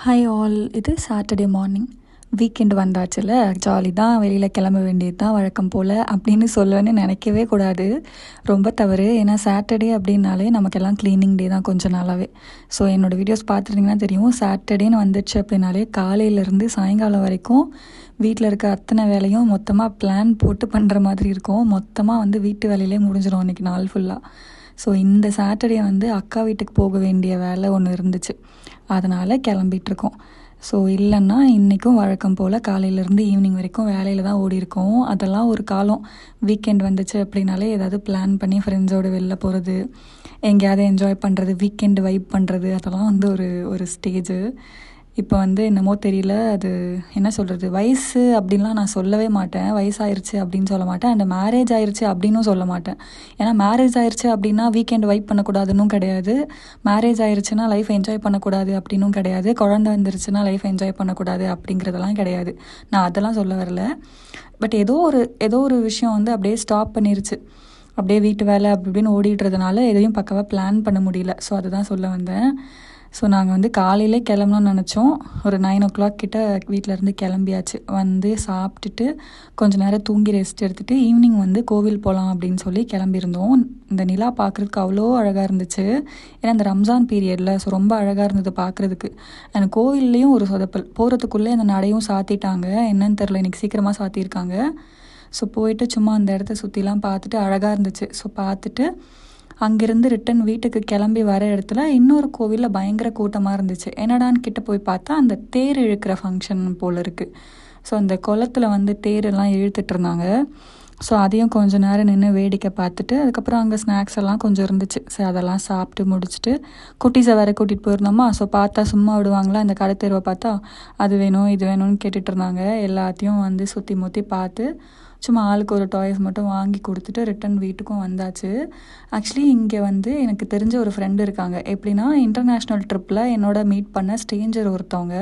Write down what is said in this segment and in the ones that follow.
Hi all, இது Saturday morning. Weekend வந்தாச்சுல, jolly தான், வெளியில் கிளம்ப வேண்டியது தான் வழக்கம் போல் அப்படின்னு சொல்லுவேன்னு நினைக்கவே கூடாது. ரொம்ப தவறு. ஏன்னா சாட்டர்டே அப்படின்னாலே நமக்கெல்லாம் க்ளீனிங் டே தான் கொஞ்சம் நாளாகவே. ஸோ என்னோடய வீடியோஸ் பார்த்துட்டிங்கன்னா தெரியும், சாட்டர்டேன்னு வந்துடுச்சு அப்படின்னாலே காலையிலேருந்து சாயங்காலம் வரைக்கும் வீட்டில் இருக்க அத்தனை வேலையும் மொத்தமாக பிளான் போட்டு பண்ணுற மாதிரி இருக்கும். மொத்தமாக வீட்டு வேலையிலே முடிஞ்சிடும் அன்றைக்கி நாள் ஃபுல்லாக. ஸோ இந்த சாட்டர்டே அக்கா வீட்டுக்கு போக வேண்டிய வேலை ஒன்று இருந்துச்சு, அதனால் கிளம்பிகிட்ருக்கோம். ஸோ இல்லைன்னா இன்றைக்கும் வழக்கம் போல் காலையிலேருந்து ஈவினிங் வரைக்கும் வேலையில் தான் ஓடிருக்கோம். அதெல்லாம் ஒரு காலம். வீக்கெண்ட் வந்துச்சு அப்படின்னாலே ஏதாவது பிளான் பண்ணி ஃப்ரெண்ட்ஸோடு வெளில போகிறது, எங்கேயாவது என்ஜாய் பண்ணுறது, வீக்கெண்டு வைப் பண்ணுறது, அதெல்லாம் ஒரு ஒரு ஸ்டேஜு. இப்போ என்னமோ தெரியல, அது என்ன சொல்கிறது, வயசு அப்படின்லாம் நான் சொல்லவே மாட்டேன். வயசாயிருச்சு அப்படின்னு சொல்ல மாட்டேன், அண்ட் மேரேஜ் ஆயிடுச்சு அப்படின்னும் சொல்ல மாட்டேன். ஏன்னா மேரேஜ் ஆயிடுச்சு அப்படின்னா வீக்கெண்ட் வைப் பண்ணக்கூடாதுன்னும் கிடையாது, மேரேஜ் ஆயிடுச்சுன்னா லைஃப் என்ஜாய் பண்ணக்கூடாது அப்படின்னும் கிடையாது, குழந்தை வந்துருச்சுன்னா லைஃப் என்ஜாய் பண்ணக்கூடாது அப்படிங்கிறதெல்லாம் கிடையாது. நான் அதெல்லாம் சொல்ல வரல. பட் ஏதோ ஒரு விஷயம் அப்படியே ஸ்டாப் பண்ணிருச்சு. அப்படியே வீட்டு வேலை அப்படி இப்படின்னு ஓடிட்டுறதுனால எதையும் பக்கவாக பிளான் பண்ண முடியல. ஸோ அதுதான் சொல்ல வந்தேன். ஸோ நாங்கள் காலையிலே கிளம்பணும்னு நினச்சோம். ஒரு 9 கிட்ட வீட்டிலேருந்து கிளம்பியாச்சு. சாப்பிட்டுட்டு கொஞ்சம் நேரம் தூங்கி ரெஸ்ட் எடுத்துகிட்டு ஈவினிங் கோவில் போகலாம் அப்படின்னு சொல்லி கிளம்பியிருந்தோம். இந்த நிலா பார்க்குறதுக்கு அவ்வளோ அழகாக இருந்துச்சு. ஏன்னா இந்த ரம்ஜான் பீரியடில் ஸோ ரொம்ப அழகாக இருந்தது பார்க்குறதுக்கு. அந்த கோவில்லையும் ஒரு சொதப்பல், போகிறதுக்குள்ளே அந்த நடையும் சாத்திட்டாங்க. என்னன்னு தெரில, இன்றைக்கி சீக்கிரமாக சாத்தியிருக்காங்க. ஸோ போயிட்டு சும்மா அந்த இடத்த சுற்றிலாம் பார்த்துட்டு அழகாக இருந்துச்சு. ஸோ பார்த்துட்டு அங்கேருந்து ரிட்டன் வீட்டுக்கு கிளம்பி வர இடத்துல இன்னொரு கோவிலில் பயங்கர கூட்டமாக இருந்துச்சு. என்னடான்னு கிட்ட போய் பார்த்தா அந்த தேர் இழுக்கிற ஃபங்க்ஷன் போல் இருக்குது. ஸோ அந்த குளத்தில் தேரெல்லாம் இழுத்துட்டு இருந்தாங்க. ஸோ அதையும் கொஞ்சம் நேரம் நின்று வேடிக்கை பார்த்துட்டு அதுக்கப்புறம் அங்கே ஸ்நாக்ஸ் எல்லாம் கொஞ்சம் இருந்துச்சு. ஸோ அதெல்லாம் சாப்பிட்டு முடிச்சுட்டு குட்டீஸை வேறு கூட்டிகிட்டு போயிருந்தோமா. ஸோ பார்த்தா சும்மா விடுவாங்களா, இந்த கடை தெருவை பார்த்தா அது வேணும் இது வேணும்னு கேட்டுட்டு இருந்தாங்க. எல்லாத்தையும் சுற்றி முற்றி பார்த்து சும்மா ஆளுக்கு ஒரு டாய்ஸ் மட்டும் வாங்கி கொடுத்துட்டு ரிட்டன் வீட்டுக்கும் வந்தாச்சு. ஆக்சுவலி இங்கே எனக்கு தெரிஞ்ச ஒரு ஃப்ரெண்டு இருக்காங்க. எப்படின்னா இன்டர்நேஷ்னல் ட்ரிப்பில் என்னோட மீட் பண்ண ஸ்ட்ரேஞ்சர் ஒருத்தவங்க.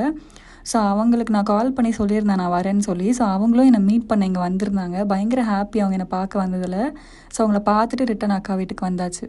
ஸோ அவங்களுக்கு நான் கால் பண்ணி சொல்லியிருந்தேன் நான் வரேன்னு சொல்லி. ஸோ அவங்களும் என்னை மீட் பண்ண இங்கே வந்திருந்தாங்க. பயங்கர ஹாப்பி அவங்க என்னை பார்க்க வந்ததில். ஸோ அவங்கள பார்த்துட்டு ரிட்டன் அக்கா வீட்டுக்கு வந்தாச்சு.